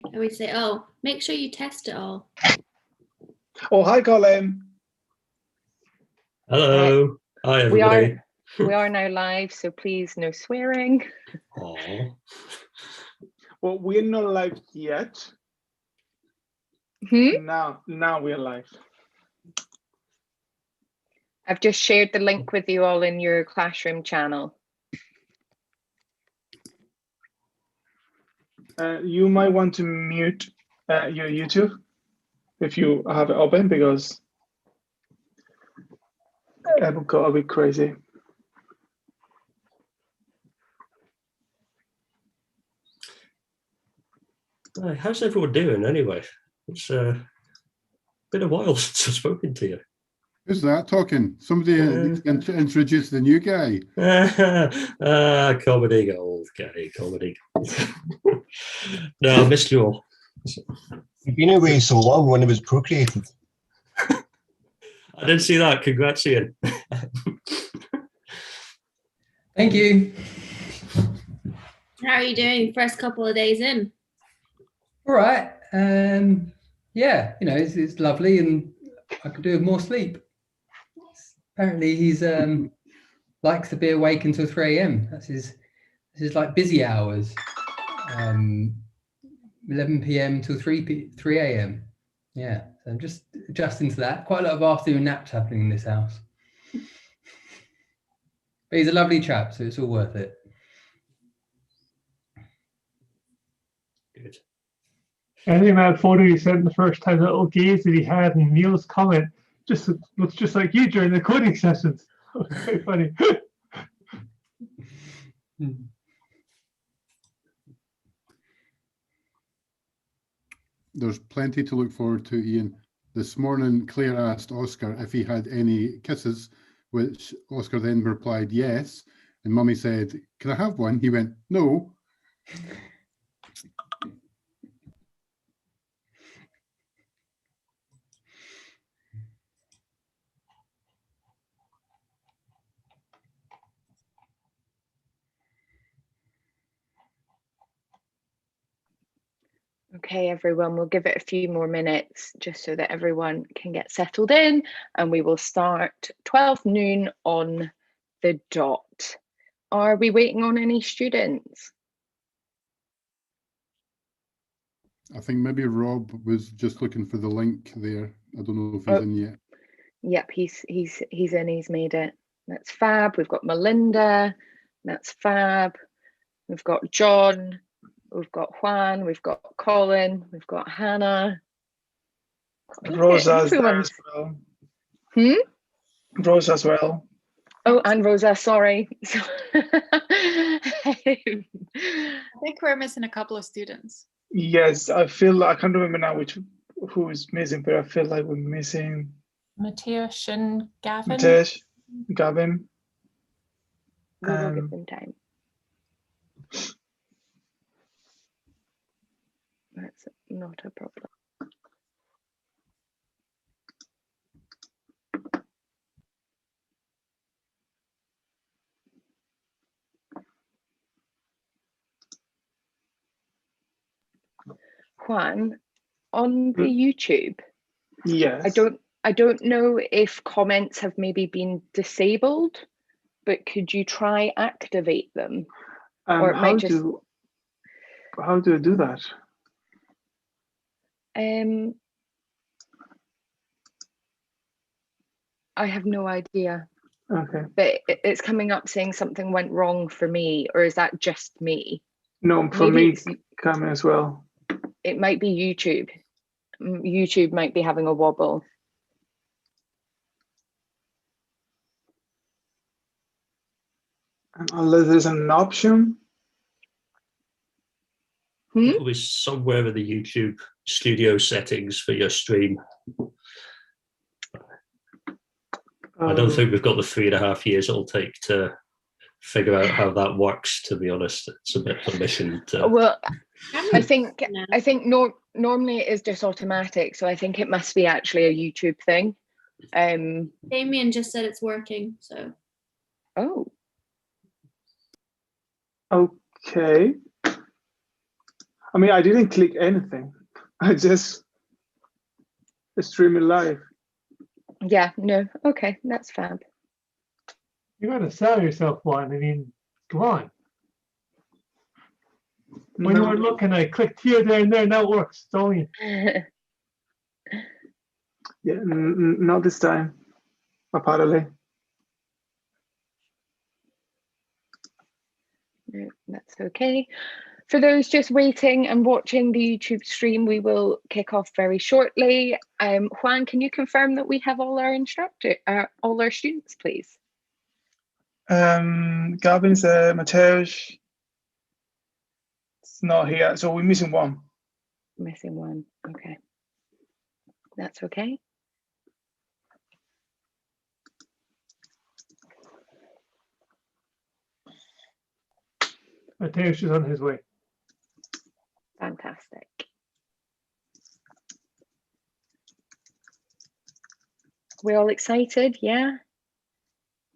And we say, oh, make sure you test it all. Oh, hi, Colin. Hello. Hi, everybody. We are now live, so please no swearing. Aww. Well, we're not live yet. Now we're live. I've just shared the link with you all in your classroom channel. You might want to mute your YouTube if you have it open, because it will go a bit crazy. How's everyone doing anyway? It's been a while since I've spoken to you. Who's that talking? Somebody introduced the new guy. Comedy gold, Gary, comedy gold. No, I missed you all. You've been away so long when it was procreated. I didn't see that. Congrats, Ian. Thank you. How are you doing first couple of days in? All right. Yeah, you know, it's lovely, and I could do with more sleep. Apparently he's likes to be awake until 3 a.m. That's his like busy hours. 11 p.m. till 3 a.m. Yeah, so I'm just adjusting to that. Quite a lot of afternoon naps happening in this house. But he's a lovely chap, so it's all worth it. Good. I think that photo you sent the first time, that little gaze that he had in Neil's comment, just looks just like you during the coding sessions. Quite funny. There's plenty to look forward to, Ian. This morning, Claire asked Oscar if he had any kisses, which Oscar then replied yes. And Mummy said, "Can I have one?" He went, "No." Okay, everyone, we'll give it a few more minutes just so that everyone can get settled in, and we will start 12 noon on the dot. Are we waiting on any students? I think maybe Rob was just looking for the link there. I don't know if he's in yet. Yep, he's in, he's made it. That's fab. We've got Melinda, that's fab. We've got John, we've got Juan, we've got Colin, we've got Hannah. Rosa's there as well. Rosa as well. Oh, and Rosa, sorry. I think we're missing a couple of students. Yes, I feel I can't remember now who is missing, but I feel like we're missing Matthias and Gavin. Matthias, Gavin. We will give them time. That's not a problem. Juan, on the YouTube, yes, I don't know if comments have maybe been disabled, but could you try activate them? Or it might just... how do I do that? I have no idea. Okay. But it's coming up saying something went wrong for me, or is that just me? No, for me it's coming as well. It might be YouTube. YouTube might be having a wobble. Unless there's an option. It'll be somewhere in the YouTube studio settings for your stream. I don't think we've got the 3.5 years it'll take to figure out how that works, to be honest. It's a bit of a mission to... Well, I think normally it is just automatic, so I think it must be actually a YouTube thing. Damien just said it's working, so. Oh. Okay. I mean, I didn't click anything. I just stream it live. Yeah, no, okay, that's fab. You gotta sell yourself one. I mean, come on. When you No. were looking, I clicked here, there, and there. Now it works. It's all you. Yeah, not this time, apparently. No, that's okay. For those just waiting and watching the YouTube stream, we will kick off very shortly. Juan, can you confirm that we have all our all our students, please? Gavin's Mateusz. It's not here, so we're missing one. Missing one. Okay, that's okay. Mateusz is on his way. Fantastic. We're all excited, yeah?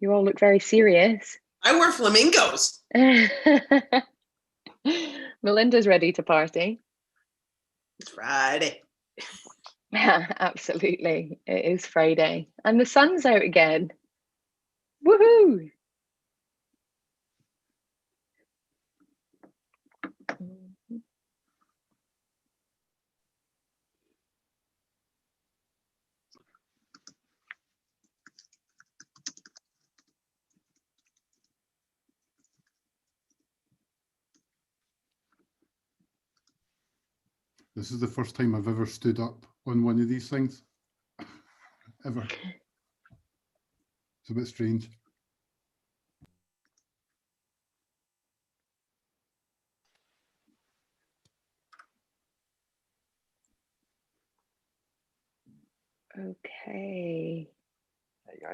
You all look very serious. I wear flamingos. Melinda's ready to party. It's Friday. Yeah, absolutely. It is Friday. And the sun's out again. Woohoo! This is the first time I've ever stood up on one of these things. Ever. It's a bit strange. Okay.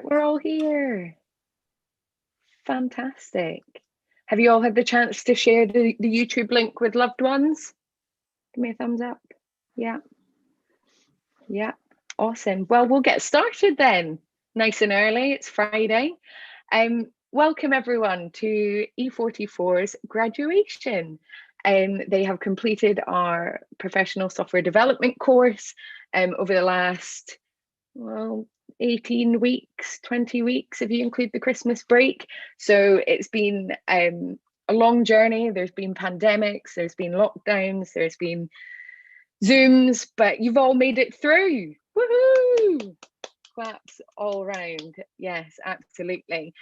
We're all here. Fantastic. Have you all had the chance to share the YouTube link with loved ones? Give me a thumbs up. Yeah. Yeah. Awesome. Well, we'll get started then. Nice and early. It's Friday. Welcome everyone to E44's graduation. They have completed our professional software development course over the last, well, 18 weeks, 20 weeks, if you include the Christmas break. So it's been a long journey. There's been pandemics, there's been lockdowns, there's been Zooms, but you've all made it through. Woohoo! Claps all around. Yes, absolutely.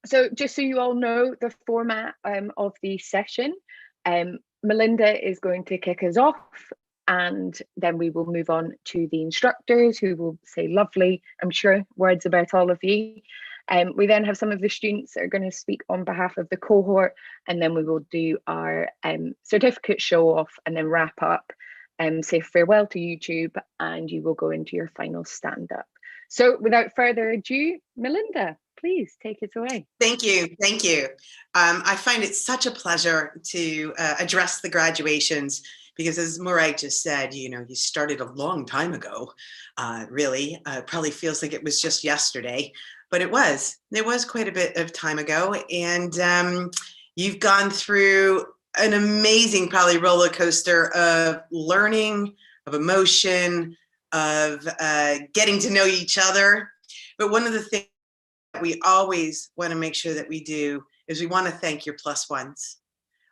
So just so you all know the format of the session, Melinda is going to kick us off, and then we will move on to the instructors who will say lovely, I'm sure, words about all of you. We then have some of the students that are going to speak on behalf of the cohort, and then we will do our certificate show off and then wrap up, say farewell to YouTube, and you will go into your final stand up. So without further ado, Melinda, please take it away. Thank you. Thank you. I find it such a pleasure to address the graduations, because as Murai just said, you know, you started a long time ago, really. Probably feels like it was just yesterday, but it was quite a bit of time ago. And you've gone through an amazing, probably roller coaster of learning, of emotion, of getting to know each other. But one of the things that we always want to make sure that we do is we want to thank your plus ones,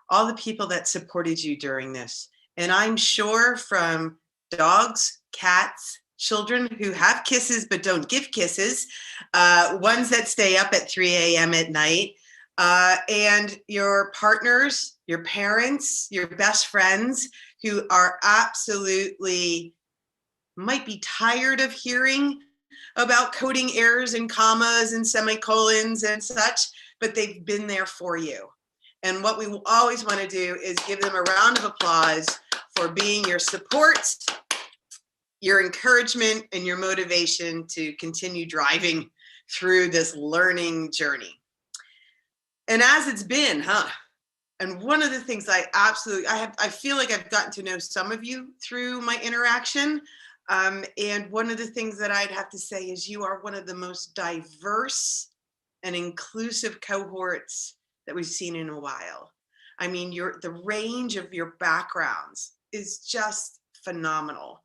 all the people that supported you during this. And I'm sure from dogs, cats, children who have kisses but don't give kisses, ones that stay up at 3 a.m. at night, and your partners, your parents, your best friends who are absolutely might be tired of hearing about coding errors and commas and semicolons and such, but they've been there for you. And what we always want to do is give them a round of applause for being your support, your encouragement, and your motivation to continue driving through this learning journey. And as it's been, and one of the things I feel like I've gotten to know some of you through my interaction. And one of the things that I'd have to say is you are one of the most diverse and inclusive cohorts that we've seen in a while. I mean, the range of your backgrounds is just phenomenal.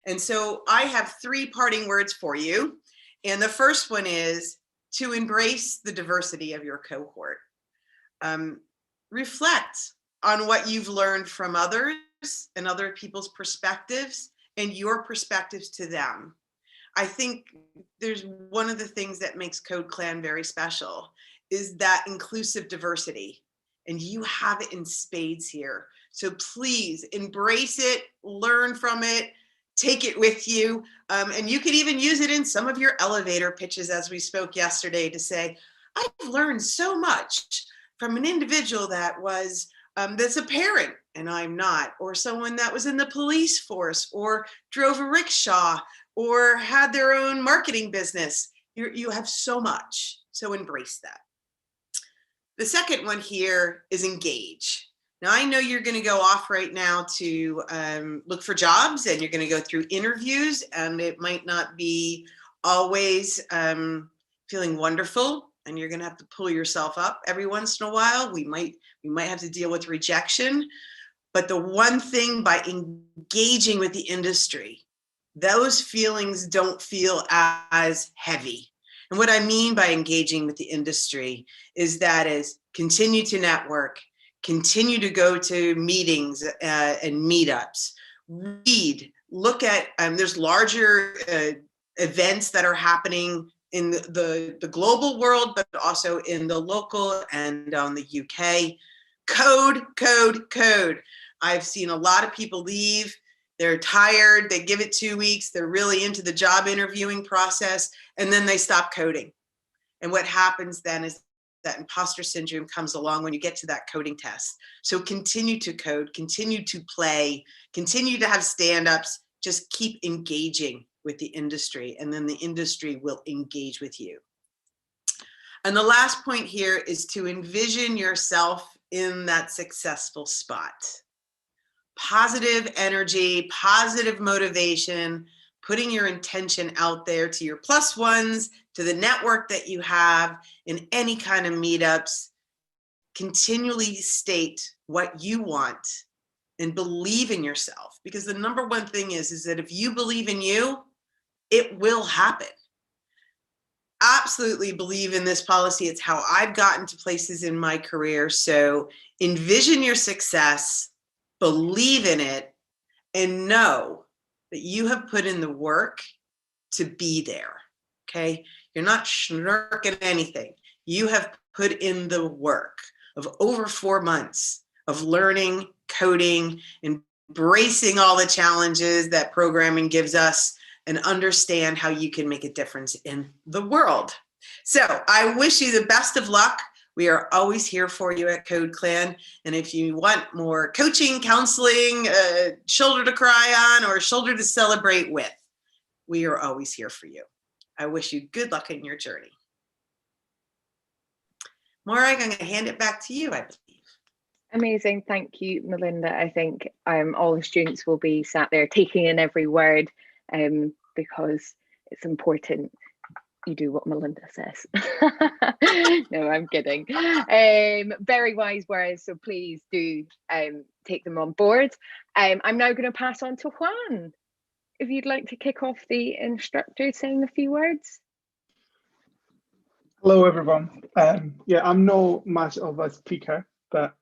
And so I have 3 parting words for you. And the first one is to embrace the diversity of your cohort. Reflect on what you've learned from others and other people's perspectives and your perspectives to them. I think there's one of the things that makes Code Clan very special is that inclusive diversity. And you have it in spades here. So please embrace it, learn from it, take it with you. And you could even use it in some of your elevator pitches, as we spoke yesterday, to say, I've learned so much from an individual that was, that's a parent and I'm not, or someone that was in the police force or drove a rickshaw or had their own marketing business. You have so much, so embrace that. The second one here is engage. Now, I know you're going to go off right now to look for jobs, and you're going to go through interviews, and it might not be always feeling wonderful, and you're going to have to pull yourself up every once in a while. We might have to deal with rejection, but the one thing, by engaging with the industry, those feelings don't feel as heavy. And what I mean by engaging with the industry is continue to network, continue to go to meetings and meetups, read, look at, there's larger events that are happening in the global world, but also in the local and on the UK. Code, code, code. I've seen a lot of people leave. They're tired, they give it 2 weeks, they're really into the job interviewing process, and then they stop coding. And what happens then is that imposter syndrome comes along when you get to that coding test. So continue to code, continue to play, continue to have stand-ups, just keep engaging with the industry, and then the industry will engage with you. And the last point here is to envision yourself in that successful spot. Positive energy, positive motivation, putting your intention out there to your plus ones, to the network that you have in any kind of meetups. Continually state what you want and believe in yourself, because the number one thing is that if you believe in you, it will happen. Absolutely believe in this policy. It's how I've gotten to places in my career. So envision your success, believe in it, and know that you have put in the work to be there, okay? You're not snarking anything. You have put in the work of over 4 months of learning, coding, embracing all the challenges that programming gives us, and understand how you can make a difference in the world. So I wish you the best of luck. We are always here for you at Code Clan. And if you want more coaching, counseling, shoulder to cry on, or shoulder to celebrate with, we are always here for you. I wish you good luck in your journey. Maura, I'm going to hand it back to you, I believe. Amazing. Thank you, Melinda. I think all the students will be sat there taking in every word because it's important you do what Melinda says. No, I'm kidding. Very wise words, so please do take them on board. I'm now going to pass on to Juan. If you'd like to kick off the instructor saying a few words. Hello, everyone. Yeah, I'm not much of a speaker, but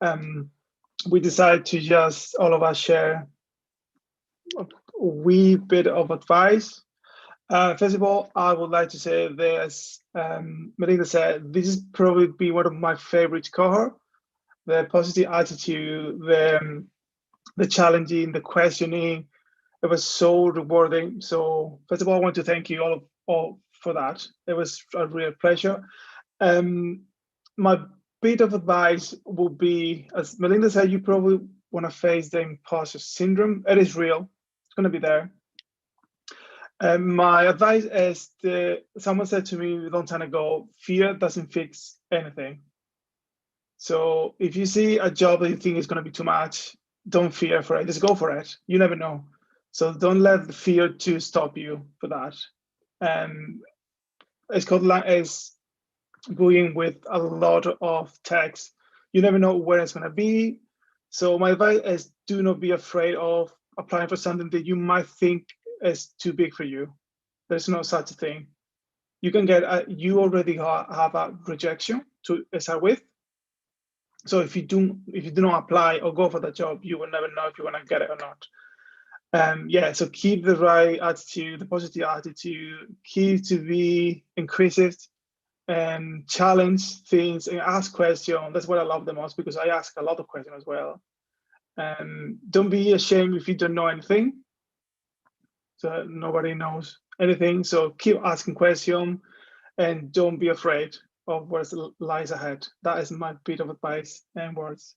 we decided to just all of us share a wee bit of advice. First of all, I would like to say this. Melinda said, this is probably be one of my favorite cohort. The positive attitude, the challenging, the questioning, it was so rewarding. So first of all, I want to thank you all for that. It was a real pleasure. My bit of advice would be, as Melinda said, you probably want to face the imposter syndrome. It is real. It's going to be there. My advice is someone said to me a long time ago, fear doesn't fix anything. So if you see a job that you think is going to be too much, don't fear for it. Just go for it. You never know. So don't let the fear to stop you for that. Scotland is going with a lot of text. you never know where it's going to be. So my advice is, do not be afraid of applying for something that you might think is too big for you. There's no such a thing. You can get you already have a rejection to start with. So if you do not apply or go for the job, you will never know if you want to get it or not. Yeah, so keep the right attitude, the positive attitude, keep to be inclusive and challenge things and ask questions. That's what I love the most, because I ask a lot of questions as well. Don't be ashamed if you don't know anything. So nobody knows anything. So keep asking questions and don't be afraid of what lies ahead. That is my bit of advice and words.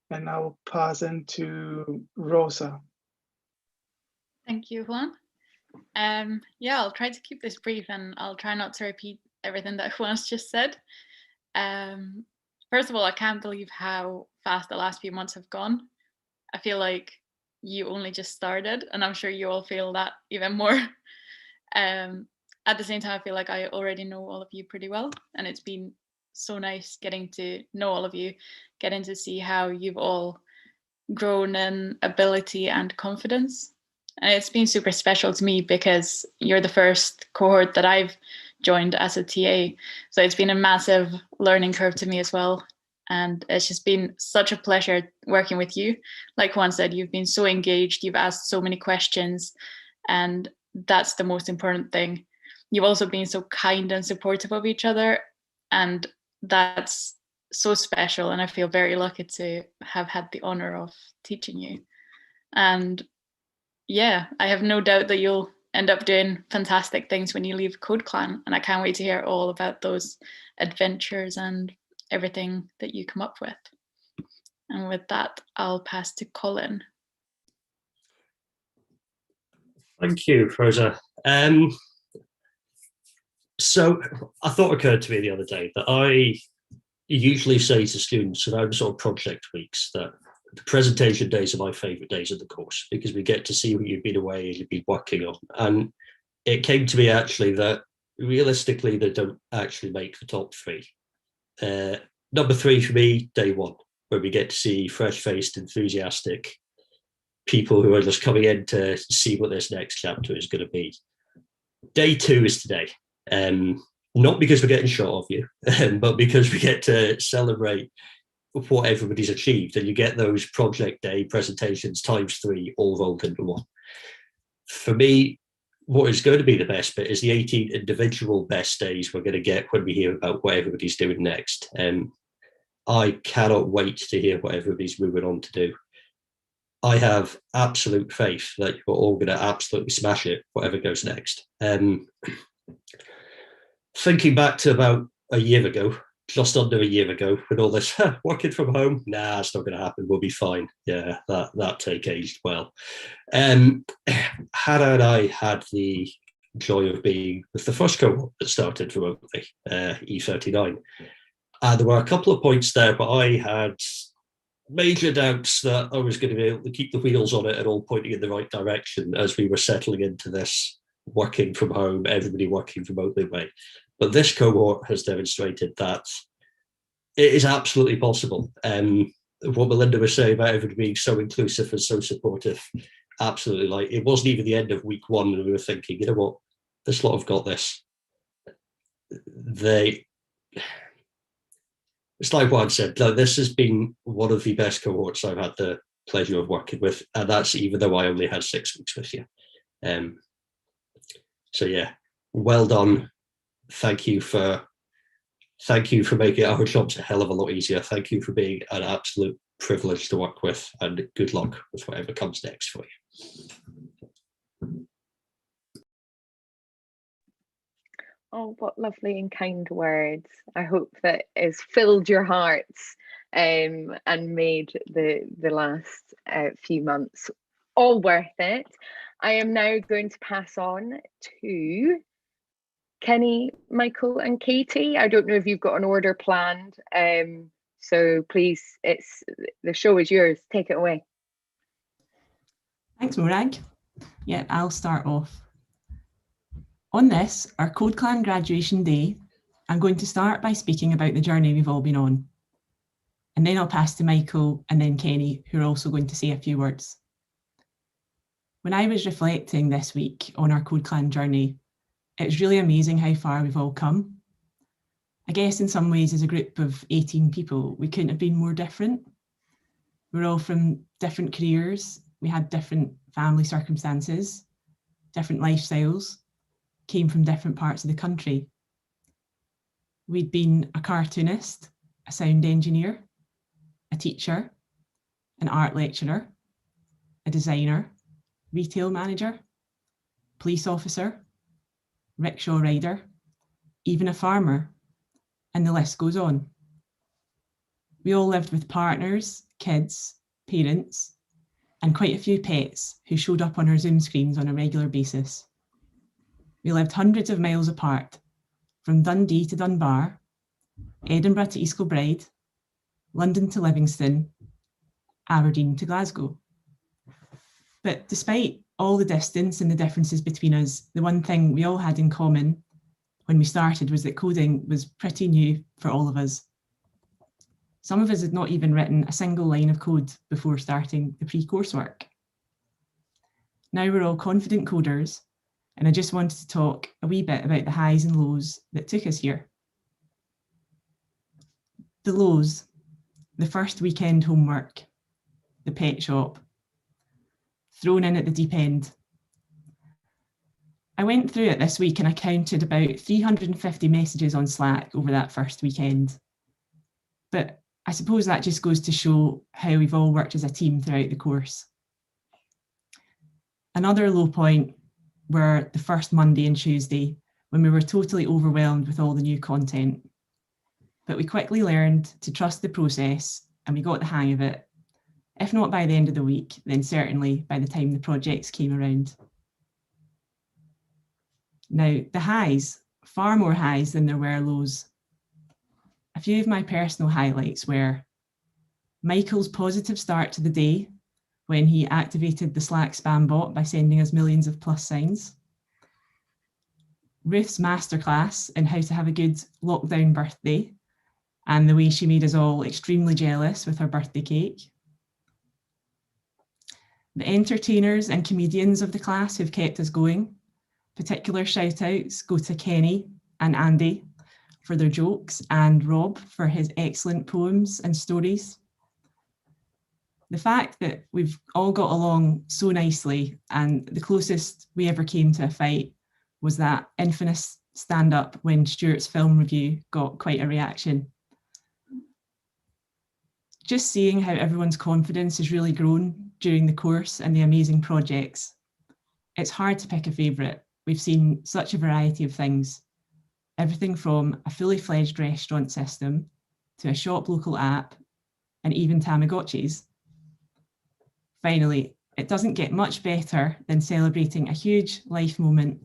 And I'll pass into Rosa. Thank you, Juan. Yeah, I'll try to keep this brief, and I'll try not to repeat everything that Juan's just said. First of all, I can't believe how fast the last few months have gone. I feel like you only just started, and I'm sure you all feel that even more. At the same time, I feel like I already know all of you pretty well, and it's been so nice getting to know all of you, getting to see how you've all grown in ability and confidence. And it's been super special to me because you're the first cohort that I've joined as a TA. So it's been a massive learning curve to me as well. And it's just been such a pleasure working with you. Like Juan said, you've been so engaged, you've asked so many questions, and that's the most important thing. You've also been so kind and supportive of each other, and that's so special. And I feel very lucky to have had the honor of teaching you. And yeah, I have no doubt that you'll end up doing fantastic things when you leave Code Clan, and I can't wait to hear all about those adventures and everything that you come up with. And with that, I'll pass to Colin. Thank you, Rosa. So a thought occurred to me the other day that I usually say to students around sort of project weeks that the presentation days are my favourite days of the course, because we get to see what you've been away and you've been working on. And it came to me actually that realistically they don't actually make the top three. Number three for me, day one, where we get to see fresh-faced, enthusiastic people who are just coming in to see what this next chapter is going to be. Day two is today. Not because we're getting shot of you, but because we get to celebrate what everybody's achieved, and you get those project day presentations times three all rolled into one. For me, what is going to be the best bit is the 18 individual best days we're going to get when we hear about what everybody's doing next. I cannot wait to hear what everybody's moving on to do. I have absolute faith that you're all going to absolutely smash it, whatever goes next. Thinking back to about a year ago, just under a year ago, with all this working from home, nah, it's not going to happen. We'll be fine. Yeah, that take aged well. Hannah and I had the joy of being with the first cohort that started remotely, E39. There were a couple of points there, but I had major doubts that I was going to be able to keep the wheels on it and all pointing in the right direction as we were settling into this working from home, everybody working remotely way. But this cohort has demonstrated that it is absolutely possible. What Melinda was saying about everybody being so inclusive and so supportive, absolutely. Like, it wasn't even the end of week one and we were thinking, you know what, this lot have got this. It's like Juan said, this has been one of the best cohorts I've had the pleasure of working with, and that's even though I only had 6 weeks with you. So yeah, well done. Thank you for making our jobs a hell of a lot easier. Thank you for being an absolute privilege to work with, and good luck with whatever comes next for you. Oh, what lovely and kind words. I hope that has filled your hearts and made the last few months all worth it. I am now going to pass on to Kenny, Michael and Katie. I don't know if you've got an order planned. So please, the show is yours. Take it away. Thanks, Morag. Yeah, I'll start off. On this, our Code Clan graduation day, I'm going to start by speaking about the journey we've all been on. and then I'll pass to Michael and then Kenny, who are also going to say a few words. When I was reflecting this week on our Code Clan journey, it's really amazing how far we've all come. I guess in some ways, as a group of 18 people, we couldn't have been more different. We're all from different careers. We had different family circumstances, different lifestyles, came from different parts of the country. We'd been a cartoonist, a sound engineer, a teacher, an art lecturer, a designer, retail manager, police officer, rickshaw rider, even a farmer, and the list goes on. We all lived with partners, kids, parents, and quite a few pets who showed up on our Zoom screens on a regular basis. We lived hundreds of miles apart, from Dundee to Dunbar, Edinburgh to East Kilbride, London to Livingston, Aberdeen to Glasgow. But despite all the distance and the differences between us, the one thing we all had in common when we started was that coding was pretty new for all of us. Some of us had not even written a single line of code before starting the pre-coursework. Now we're all confident coders, and I just wanted to talk a wee bit about the highs and lows that took us here. The lows, the first weekend homework, the pet shop, thrown in at the deep end. I went through it this week and I counted about 350 messages on Slack over that first weekend. But I suppose that just goes to show how we've all worked as a team throughout the course. Another low point were the first Monday and Tuesday, when we were totally overwhelmed with all the new content. But we quickly learned to trust the process and we got the hang of it. If not by the end of the week, then certainly by the time the projects came around. Now, the highs, far more highs than there were lows. A few of my personal highlights were Michael's positive start to the day when he activated the Slack spam bot by sending us millions of plus signs. Ruth's masterclass in how to have a good lockdown birthday and the way she made us all extremely jealous with her birthday cake. The entertainers and comedians of the class who've kept us going. Particular shout outs go to Kenny and Andy for their jokes and Rob for his excellent poems and stories. The fact that we've all got along so nicely and the closest we ever came to a fight was that infamous stand up when Stuart's film review got quite a reaction. Just seeing how everyone's confidence has really grown during the course and the amazing projects. It's hard to pick a favourite. We've seen such a variety of things, everything from a fully fledged restaurant system to a shop local app and even Tamagotchis. Finally, it doesn't get much better than celebrating a huge life moment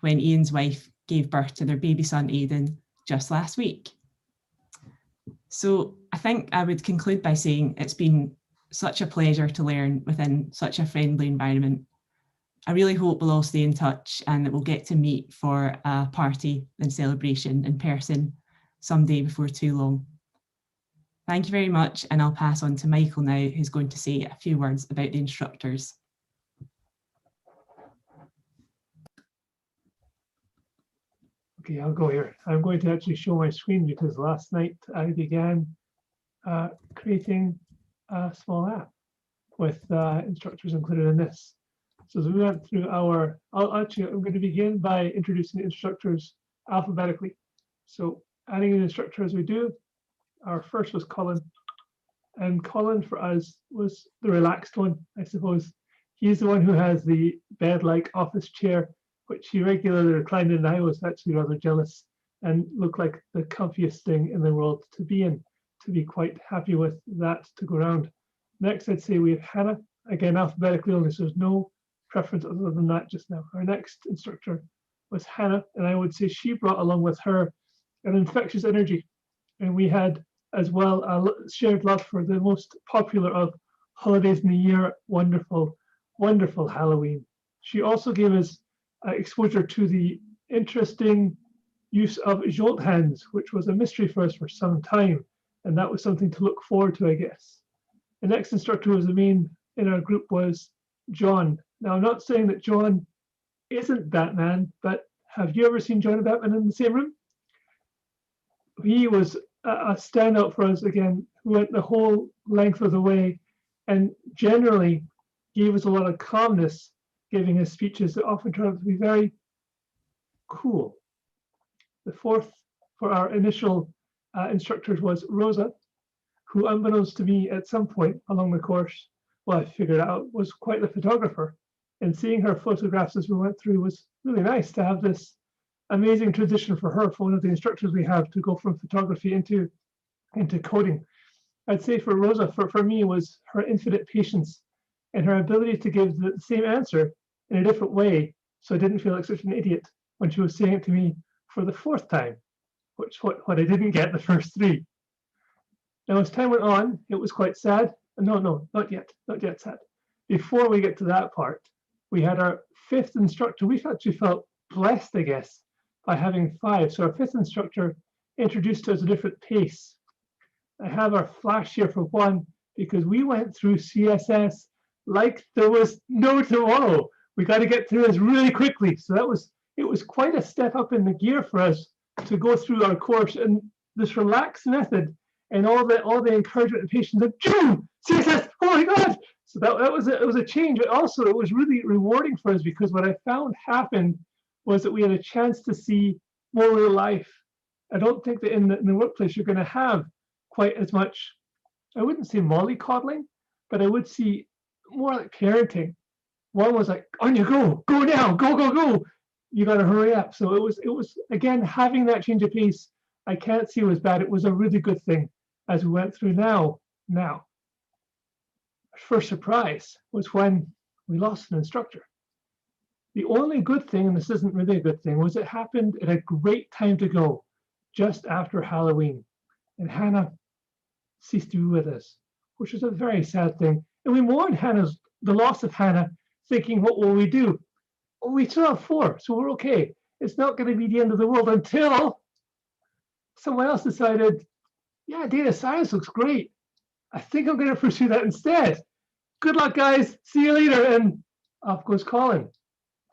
when Ian's wife gave birth to their baby son Aidan just last week. So I think I would conclude by saying it's been such a pleasure to learn within such a friendly environment. I really hope we'll all stay in touch and that we'll get to meet for a party and celebration in person someday before too long. Thank you very much, and I'll pass on to Michael now, who's going to say a few words about the instructors. Okay, I'll go here. I'm going to actually show my screen because last night I began creating a small app with instructors included in this. So as we went through I'm going to begin by introducing the instructors alphabetically. So adding an instructor as we do. Our first was Colin, and Colin for us was the relaxed one, I suppose. He's the one who has the bed-like office chair, which he regularly reclined in. I was actually rather jealous and looked like the comfiest thing in the world to be in, to be quite happy with that to go around. Next, I'd say we have Hannah, again, alphabetically only, so there's no preference other than that just now. Our next instructor was Hannah, and I would say she brought along with her an infectious energy. And we had as well a shared love for the most popular of holidays in the year, wonderful, wonderful Halloween. She also gave us exposure to the interesting use of jolt hands, which was a mystery for us for some time. And that was something to look forward to, I guess. The next instructor who was the main in our group was John. Now, I'm not saying that John isn't Batman, but have you ever seen John and Batman in the same room? He was a standout for us again, who went the whole length of the way and generally gave us a lot of calmness, giving his speeches that often turned out to be very cool. The fourth for our initial instructors was Rosa, who, unbeknownst to me at some point along the course, well, I figured out, was quite the photographer. And seeing her photographs as we went through was really nice to have this amazing transition for her, for one of the instructors we have, to go from photography into coding. I'd say for Rosa, for me, was her infinite patience and her ability to give the same answer in a different way, so I didn't feel like such an idiot when she was saying it to me for the fourth time, which what I didn't get the first three. Now, as time went on, it was quite sad. No, not yet sad. Before we get to that part, we had our fifth instructor. We've actually felt blessed, I guess, by having five. So our fifth instructor introduced us a different pace. I have our flash here for one, because we went through CSS like there was no tomorrow. We got to get through this really quickly. So it was quite a step up in the gear for us to go through our course in this relaxed method, and all the encouragement and patience of June CSS. Oh my God! So it was a change, but also it was really rewarding for us, because what I found happened was that we had a chance to see more real life. I don't think that in the workplace you're going to have quite as much, I wouldn't say mollycoddling, but I would see more like parenting. One was like, on you go now, go. You got to hurry up. So it was again, having that change of pace, I can't see it was bad. It was a really good thing as we went through now. First surprise was when we lost an instructor. The only good thing, and this isn't really a good thing, was it happened at a great time to go, just after Halloween. And Hannah ceased to be with us, which was a very sad thing. And we mourned the loss of Hannah, thinking, what will we do? Well, we still have 4, so we're okay. It's not going to be the end of the world until someone else decided, yeah, data science looks great. I think I'm going to pursue that instead. Good luck, guys. See you later. And off goes Colin.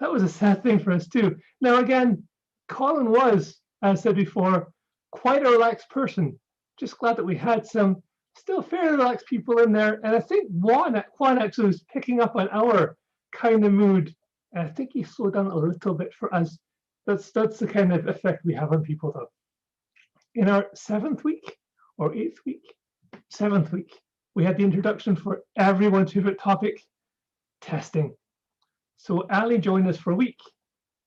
That was a sad thing for us too. Now, again, Colin was, as I said before, quite a relaxed person. Just glad that we had some still fairly relaxed people in there. And I think Juan actually was picking up on our kind of mood. And I think he slowed down a little bit for us. That's the kind of effect we have on people, though. In our 7th week or 8th week, 7th week, we had the introduction for everyone's favorite topic, testing. So Ali joined us for a week,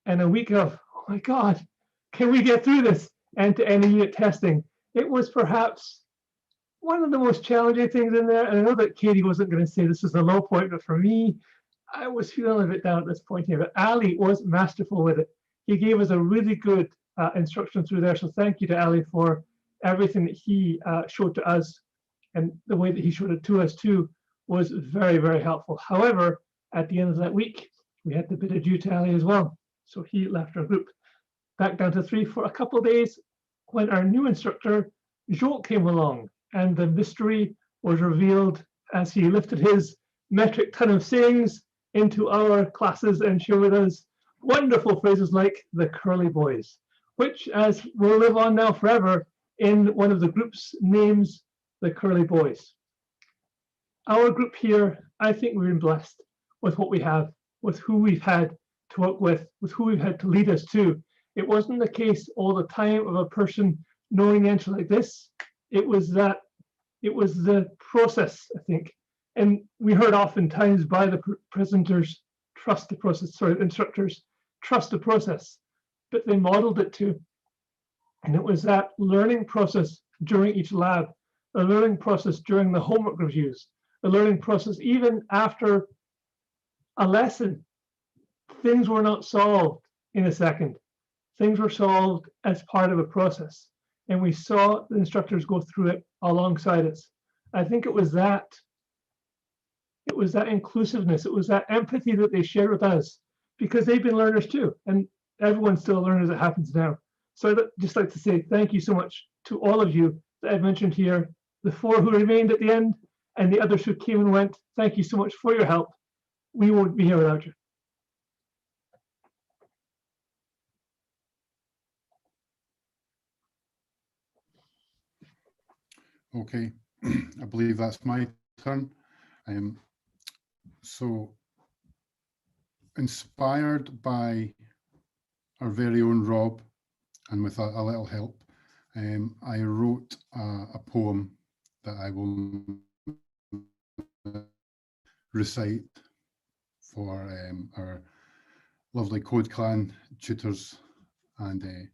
and a week of, oh my God, can we get through this end-to-end unit testing? It was perhaps one of the most challenging things in there. And I know that Katie wasn't going to say this was a low point, but for me, I was feeling a bit down at this point here. But Ali was masterful with it. He gave us a really good instruction through there. So thank you to Ali for everything that he showed to us, and the way that he showed it to us too was very, very helpful. However, at the end of that week, we had to bid adieu to Ali as well. So he left our group. Back down to 3 for a couple of days when our new instructor, Joel, came along, and the mystery was revealed as he lifted his metric ton of sayings into our classes and showed us wonderful phrases like the curly boys, which, as will live on now forever in one of the group's names, the curly boys. Our group here, I think we've been blessed with what we have, with who we've had to work with who we've had to lead us to. It wasn't the case all the time of a person knowing the answer like this. It was the process, I think. And we heard oftentimes by the presenters, trust the process, instructors, trust the process, but they modeled it too. And it was that learning process during each lab, a learning process during the homework reviews, a learning process even after a lesson. Things were not solved in a second. Things were solved as part of a process. And we saw the instructors go through it alongside us. I think it was that inclusiveness, it was that empathy that they shared with us, because they've been learners too. And everyone's still a learner as it happens now. So I'd just like to say thank you so much to all of you that I've mentioned here, the 4 who remained at the end, and the others who came and went, thank you so much for your help. We won't be here without you. Okay, I believe that's my turn. So, inspired by our very own Rob, and with a little help, I wrote a poem that I will recite for our lovely Code Clan tutors and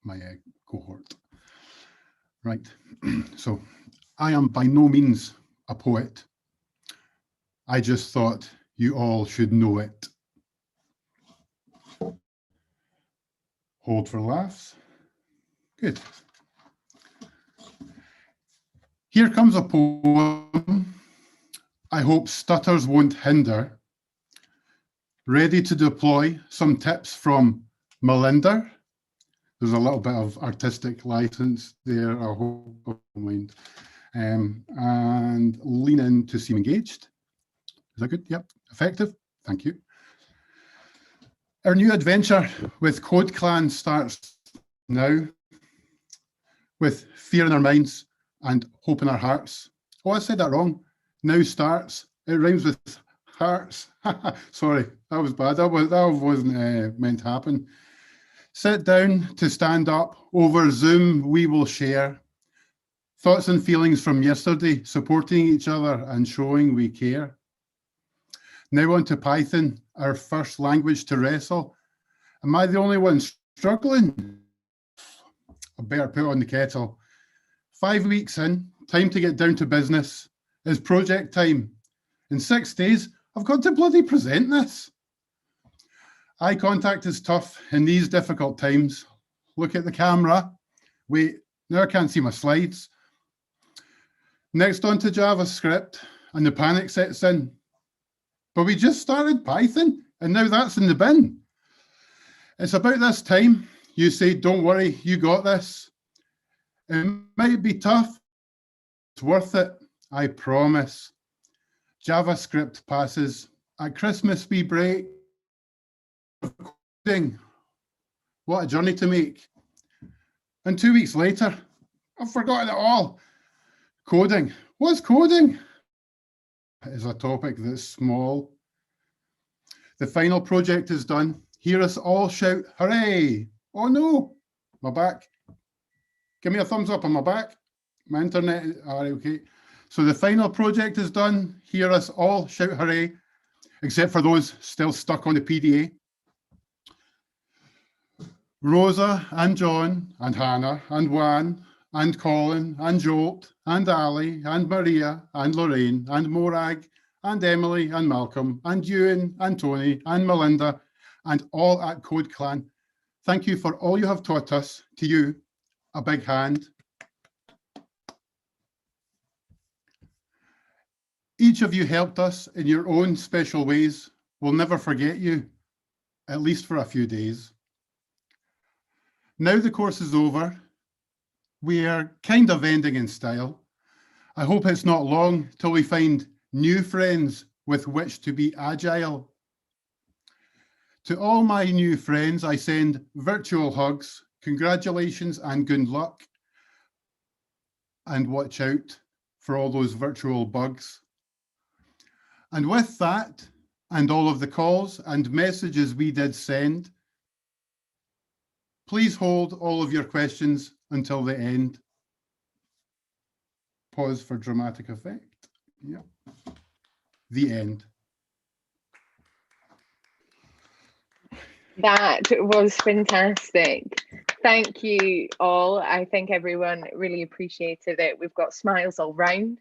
my cohort. Right, so I am by no means a poet. I just thought you all should know it. Hold for laughs. Good. Here comes a poem I hope stutters won't hinder. Ready to deploy some tips from Melinda. There's a little bit of artistic license there, I hope you don't mind. And lean in to seem engaged. Is that good? Yep. Effective. Thank you. Our new adventure with Code Clan starts now, with fear in our minds and hope in our hearts. Oh, I said that wrong. Now starts. It rhymes with hearts. Sorry, that was bad. That wasn't meant to happen. Sit down to stand up. Over Zoom, we will share thoughts and feelings from yesterday, supporting each other and showing we care. Now on to Python, our first language to wrestle. Am I the only one struggling? I better put on the kettle. 5 weeks in, time to get down to business. It's project time. In 6 days, I've got to bloody present this. Eye contact is tough in these difficult times. Look at the camera. Wait, now I can't see my slides. Next on to JavaScript, and the panic sets in. But we just started Python, and now that's in the bin. It's about this time you say, don't worry, you got this. It might be tough. It's worth it, I promise. JavaScript passes. At Christmas we break. What a journey to make. And 2 weeks later, I've forgotten it all. Coding. What's coding? It is a topic that's small. The final project is done. Hear us all shout, hooray! Oh no, my back. Give me a thumbs up on my back. My internet, all right, okay. So the final project is done. Hear us all shout hooray, except for those still stuck on the PDA. Rosa and John and Hannah and Juan and Colin and Jolt and Ali and Maria and Lorraine and Morag and Emily and Malcolm and Ewan and Tony and Melinda and all at Code Clan. Thank you for all you have taught us. To you, a big hand. Each of you helped us in your own special ways. We'll never forget you, at least for a few days. Now the course is over. We are kind of ending in style. I hope it's not long till we find new friends with which to be agile. To all my new friends, I send virtual hugs, congratulations and good luck. And watch out for all those virtual bugs. And with that, and all of the calls and messages we did send, please hold all of your questions until the end. Pause for dramatic effect. Yeah. The end. That was fantastic. Thank you all. I think everyone really appreciated it. We've got smiles all round.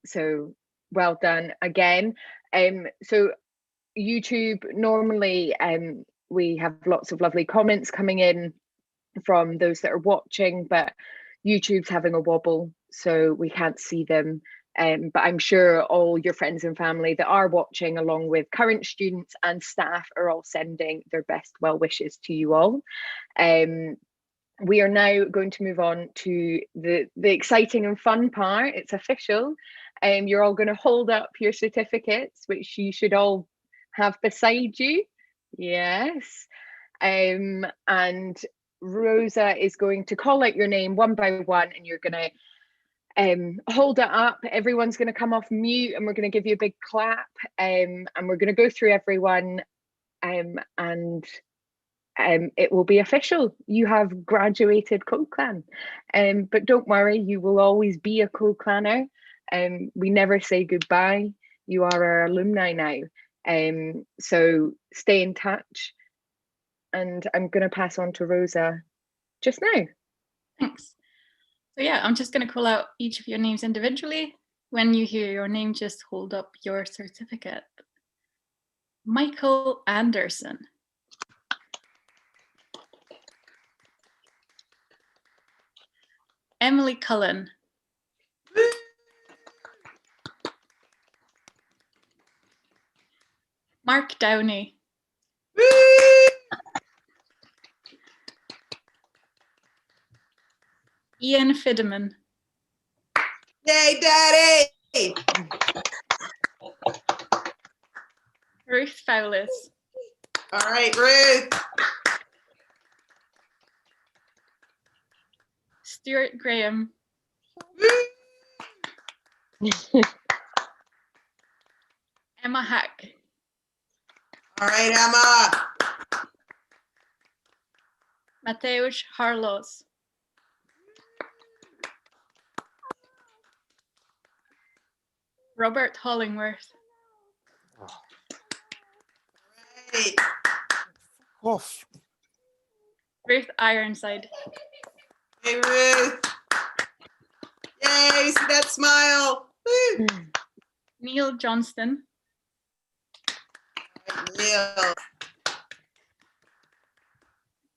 So well done again. So YouTube, normally we have lots of lovely comments coming in from those that are watching, but YouTube's having a wobble, so we can't see them. But I'm sure all your friends and family that are watching, along with current students and staff, are all sending their best well wishes to you all. we are now going to move on to the exciting and fun part. It's official. You're all going to hold up your certificates, which you should all have beside you. Yes. And Rosa is going to call out your name one by one, and you're going to hold it up. Everyone's going to come off mute, and we're going to give you a big clap, and we're going to go through everyone, and it will be official. You have graduated Code Clan, but don't worry, you will always be a Code Clanner. We never say goodbye. You are our alumni now, so stay in touch. And I'm going to pass on to Rosa just now. Thanks. So yeah, I'm just going to call out each of your names individually. When you hear your name, just hold up your certificate. Michael Anderson. Emily Cullen. Mark Downey. Ian Fiddeman. Yay, Daddy! Ruth Fowlis. All right, Ruth. Stuart Graham. Emma Hack. All right, Emma. Mateusz Harlos. Robert Hollingworth. Right. Off. Ruth Ironside. Hey, Ruth. Yay, see that smile. Woo. Neil Johnston. Neil.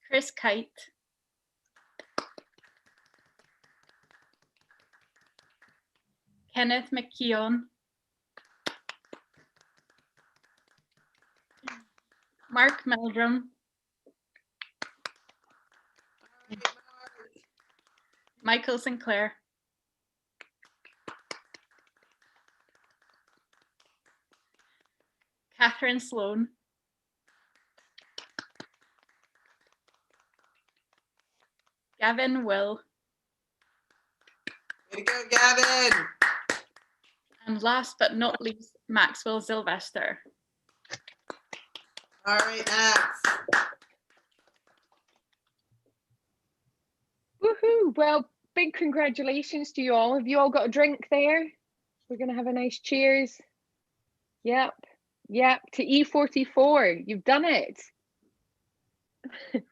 Chris Kite. Kenneth McKeown. Mark Meldrum. Michael Sinclair. Catherine Sloan. Gavin Will. Way to go, Gavin. And last but not least, Maxwell Sylvester. All right, Max. Woohoo! Well, big congratulations to you all. Have you all got a drink there? We're going to have a nice cheers. Yep. Yep. To E44. You've done it.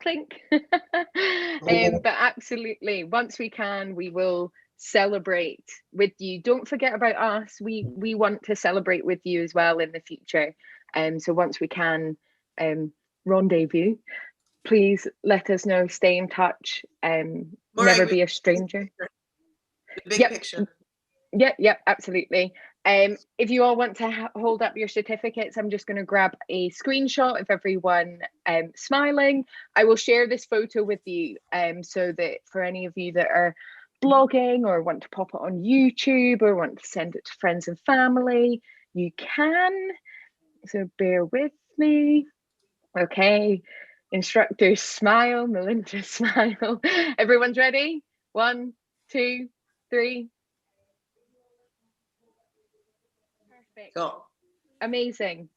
Clink. But absolutely, once we can, we will celebrate with you. Don't forget about us. We want to celebrate with you as well in the future. So once we can rendezvous, please let us know. Stay in touch. Never be a stranger. Big Yep. picture. Yep, absolutely. If you all want to hold up your certificates, I'm just going to grab a screenshot of everyone smiling. I will share this photo with you so that for any of you that are blogging or want to pop it on YouTube or want to send it to friends and family, you can. So bear with me. Okay. Instructors smile, Melinda smile. Everyone's ready? 1, 2, 3. Perfect. Cool. Amazing.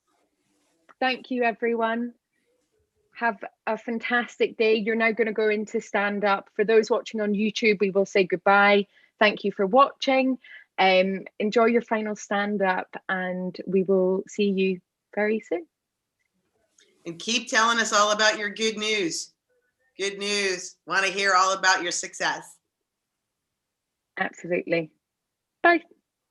Thank you, everyone. Have a fantastic day. You're now going to go into stand up. For those watching on YouTube, we will say goodbye. Thank you for watching. Enjoy your final stand up, and we will see you very soon. And keep telling us all about your good news. Good news. Want to hear all about your success. Absolutely. Bye.